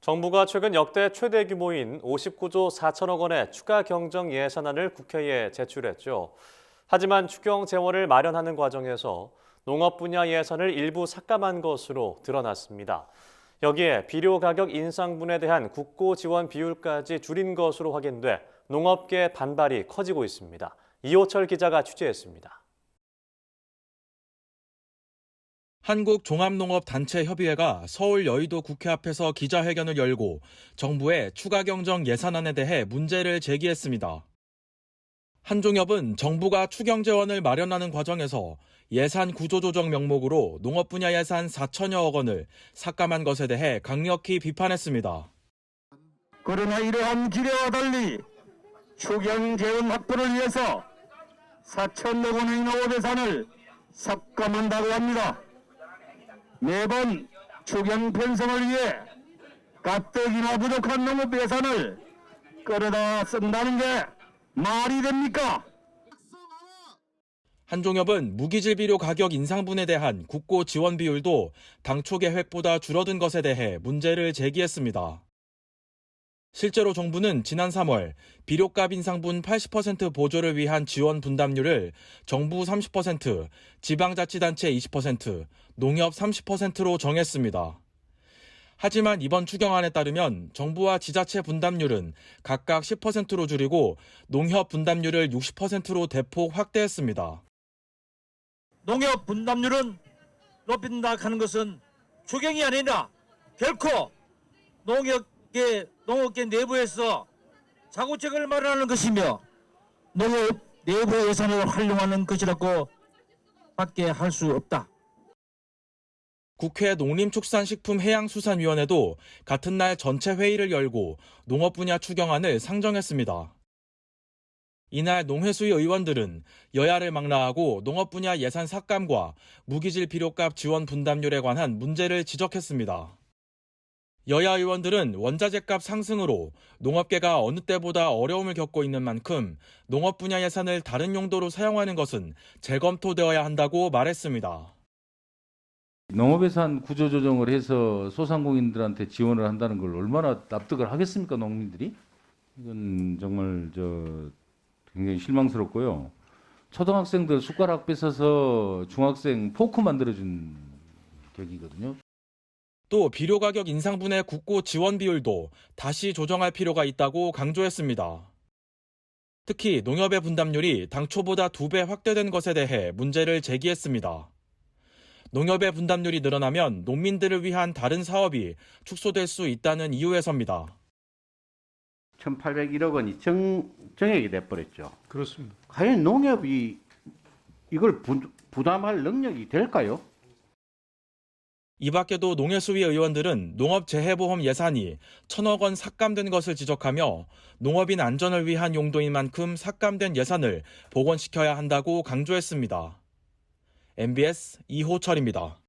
정부가 최근 역대 최대 규모인 59조 4천억 원의 추가 경정 예산안을 국회에 제출했죠. 하지만 추경 재원을 마련하는 과정에서 농업 분야 예산을 일부 삭감한 것으로 드러났습니다. 여기에 비료 가격 인상분에 대한 국고 지원 비율까지 줄인 것으로 확인돼 농업계 반발이 커지고 있습니다. 이호철 기자가 취재했습니다. 한국종합농업단체협의회가 서울 여의도 국회 앞에서 기자회견을 열고 정부의 추가 경정 예산안에 대해 문제를 제기했습니다. 한종협은 정부가 추경 재원을 마련하는 과정에서 예산 구조조정 명목으로 농업 분야 예산 4천여억 원을 삭감한 것에 대해 강력히 비판했습니다. 그러나 이러한 기대와 달리 추경 재원 확보를 위해서 4천억 원의 농업 예산을 삭감한다고 합니다. 매번 추경 편성을 위해 가뜩이나 부족한 농업 예산을 끌어다 쓴다는 게 말이 됩니까? 한종협은 무기질 비료 가격 인상분에 대한 국고 지원 비율도 당초 계획보다 줄어든 것에 대해 문제를 제기했습니다. 실제로 정부는 지난 3월 비료값 인상분 80% 보조를 위한 지원 분담률을 정부 30%, 지방자치단체 20%, 농협 30%로 정했습니다. 하지만 이번 추경안에 따르면 정부와 지자체 분담률은 각각 10%로 줄이고 농협 분담률을 60%로 대폭 확대했습니다. 농협 분담률은 높인다 하는 것은 추경이 아니라 결코 농업계 내부에서 자구책을 마련하는 것이며 농업 내부 예산을 활용하는 것이라고 밖에 할 수 없다. 국회 농림축산식품해양수산위원회도 같은 날 전체 회의를 열고 농업 분야 추경안을 상정했습니다. 이날 농해수위 의원들은 여야를 망라하고 농업 분야 예산 삭감과 무기질 비료값 지원 분담률에 관한 문제를 지적했습니다. 여야 의원들은 원자재값 상승으로 농업계가 어느 때보다 어려움을 겪고 있는 만큼 농업 분야 예산을 다른 용도로 사용하는 것은 재검토되어야 한다고 말했습니다. 농업예산 구조조정을 해서 소상공인들한테 지원을 한다는 걸 얼마나 납득을 하겠습니까, 농민들이? 이건 정말 굉장히 실망스럽고요. 초등학생들 숟가락 뺏어서 중학생 포크 만들어준 격이거든요. 또 비료 가격 인상분의 국고 지원 비율도 다시 조정할 필요가 있다고 강조했습니다. 특히 농협의 분담률이 당초보다 2배 확대된 것에 대해 문제를 제기했습니다. 농협의 분담률이 늘어나면 농민들을 위한 다른 사업이 축소될 수 있다는 이유에서입니다. 1,801억 원이 정액이 돼버렸죠. 그렇습니다. 과연 농협이 이걸 부담할 능력이 될까요? 이 밖에도 농해수위 의원들은 농업재해보험 예산이 1,000억 원 삭감된 것을 지적하며 농업인 안전을 위한 용도인 만큼 삭감된 예산을 복원시켜야 한다고 강조했습니다. MBS 이호철입니다.